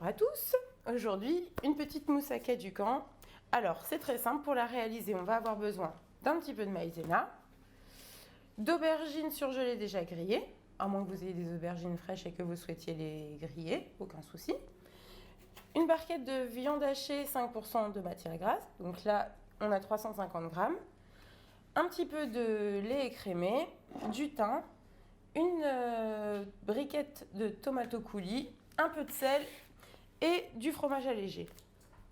Bonjour à tous. Aujourd'hui, une petite moussaka du camp. Alors, c'est très simple. Pour la réaliser, on va avoir besoin d'un petit peu de maïzena, d'aubergines surgelées déjà grillées, à moins que vous ayez des aubergines fraîches et que vous souhaitiez les griller, aucun souci. Une barquette de viande hachée, 5% de matière grasse. Donc là, on a 350 grammes. Un petit peu de lait écrémé, du thym, une briquette de tomato coulis, un peu de sel et du fromage allégé.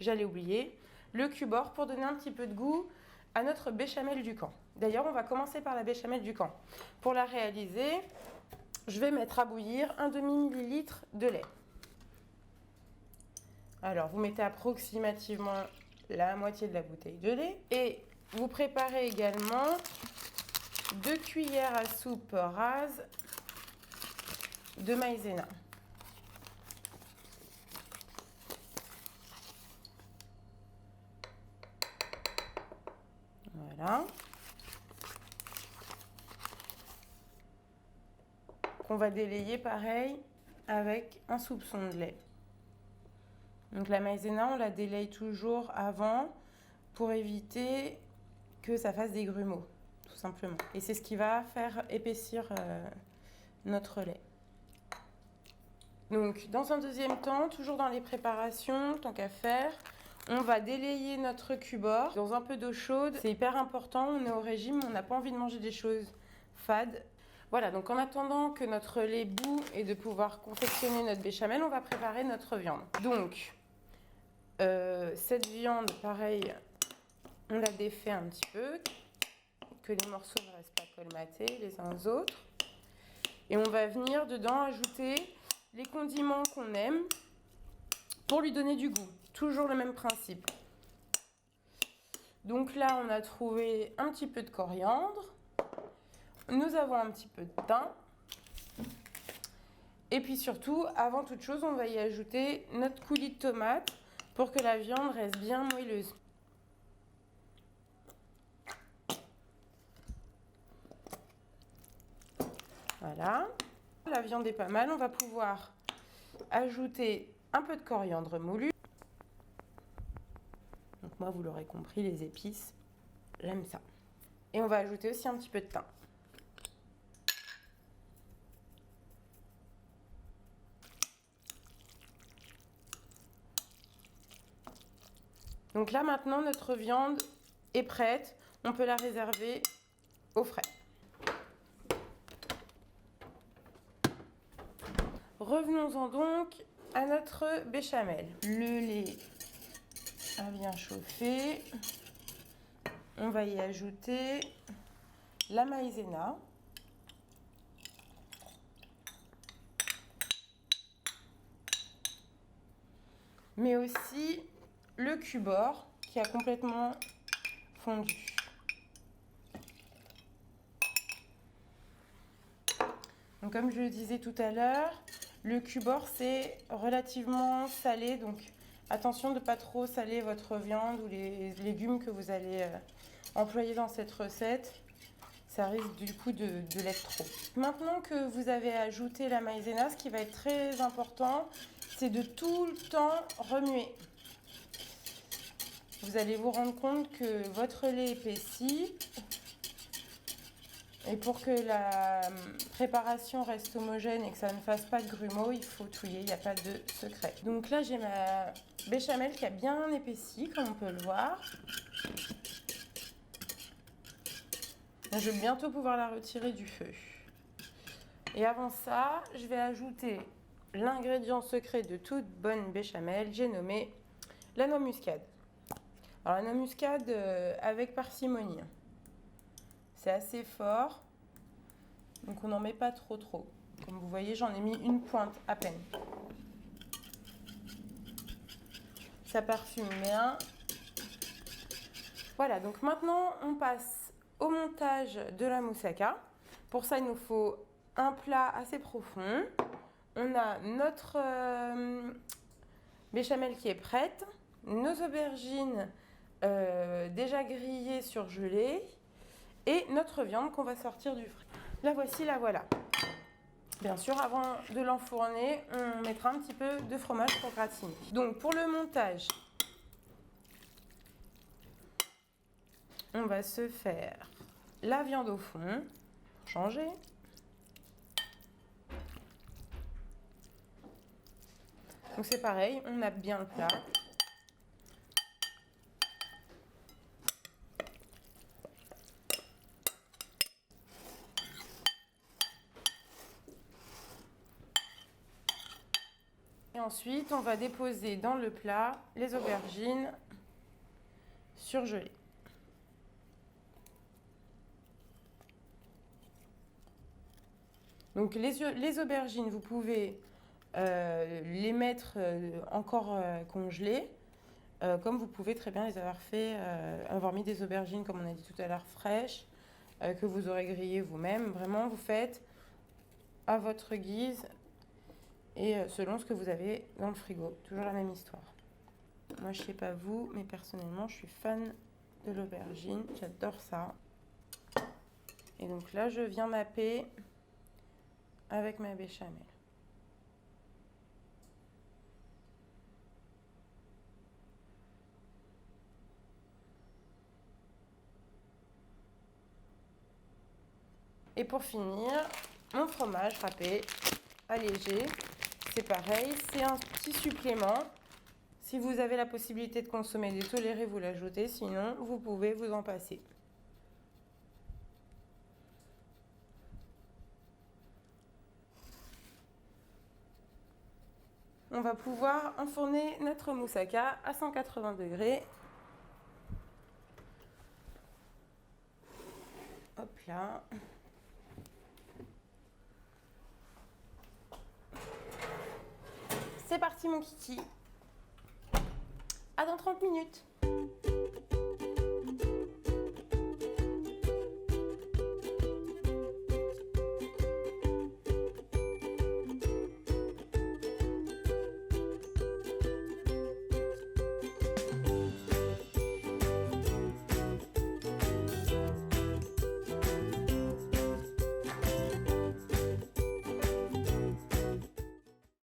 J'allais oublier le cubord pour donner un petit peu de goût à notre béchamel du camp. D'ailleurs, on va commencer par la béchamel du camp. Pour la réaliser, je vais mettre à bouillir un demi-millilitre de lait. Alors, vous mettez approximativement la moitié de la bouteille de lait et vous préparez également 2 cuillères à soupe rases de maïzena. Voilà. Qu'on va délayer pareil avec un soupçon de lait. Donc la maïzena, on la délaye toujours avant pour éviter que ça fasse des grumeaux, tout simplement. Et c'est ce qui va faire épaissir notre lait. Donc dans un deuxième temps, toujours dans les préparations, tant qu'à faire, on va délayer notre cubord dans un peu d'eau chaude. C'est hyper important, on est au régime, on n'a pas envie de manger des choses fades. Voilà, donc en attendant que notre lait bout et de pouvoir confectionner notre béchamel, on va préparer notre viande. Donc, cette viande, pareil, on la défait un petit peu, que les morceaux ne restent pas colmatés les uns aux autres. Et on va venir dedans ajouter les condiments qu'on aime pour lui donner du goût. Toujours le même principe. Donc là, on a trouvé un petit peu de coriandre. Nous avons un petit peu de thym. Et puis surtout, avant toute chose, on va y ajouter notre coulis de tomate pour que la viande reste bien moelleuse. Voilà. La viande est pas mal. On va pouvoir ajouter un peu de coriandre moulu. Donc moi, vous l'aurez compris, les épices, j'aime ça. Et on va ajouter aussi un petit peu de thym. Donc là, maintenant, notre viande est prête. On peut la réserver au frais. Revenons-en donc à notre béchamel. Le lait a bien chauffé. On va y ajouter la maïzena. Mais aussi le cubord qui a complètement fondu. Donc comme je le disais tout à l'heure, le cubord c'est relativement salé, donc attention de ne pas trop saler votre viande ou les légumes que vous allez employer dans cette recette. Ça risque du coup de l'être trop. Maintenant que vous avez ajouté la maïzena, ce qui va être très important, c'est de tout le temps remuer. Vous allez vous rendre compte que votre lait épaissit. Et pour que la préparation reste homogène et que ça ne fasse pas de grumeaux, il faut touiller, il n'y a pas de secret. Donc là, j'ai ma béchamel qui a bien épaissi, comme on peut le voir. Je vais bientôt pouvoir la retirer du feu. Et avant ça, je vais ajouter l'ingrédient secret de toute bonne béchamel, j'ai nommé la noix muscade. Alors la noix muscade avec parcimonie. C'est assez fort, donc on n'en met pas trop. Comme vous voyez, j'en ai mis une pointe à peine. Ça parfume bien. Voilà, donc maintenant on passe au montage de la moussaka. Pour ça, il nous faut un plat assez profond. On a notre béchamel qui est prête, nos aubergines déjà grillées, surgelées, et notre viande qu'on va sortir du frais. La voici, la voilà. Bien sûr, avant de l'enfourner, on mettra un petit peu de fromage pour gratiner. Donc pour le montage, on va se faire la viande au fond, changer. Donc c'est pareil, on nappe bien le plat. Et ensuite, on va déposer dans le plat les aubergines surgelées. Donc les aubergines, vous pouvez les mettre encore congelées, comme vous pouvez très bien les avoir fait, avoir mis des aubergines, comme on a dit tout à l'heure, fraîches, que vous aurez grillées vous-même. Vraiment, vous faites à votre guise et selon ce que vous avez dans le frigo. Toujours la même histoire. Moi, je sais pas vous, mais personnellement, je suis fan de l'aubergine. J'adore ça. Et donc là, je viens napper avec ma béchamel. Et pour finir, mon fromage râpé, allégé. C'est pareil, c'est un petit supplément. Si vous avez la possibilité de consommer des tolérés, vous l'ajoutez. Sinon, vous pouvez vous en passer. On va pouvoir enfourner notre moussaka à 180 degrés. Hop là. C'est parti mon kiki. À dans 30 minutes.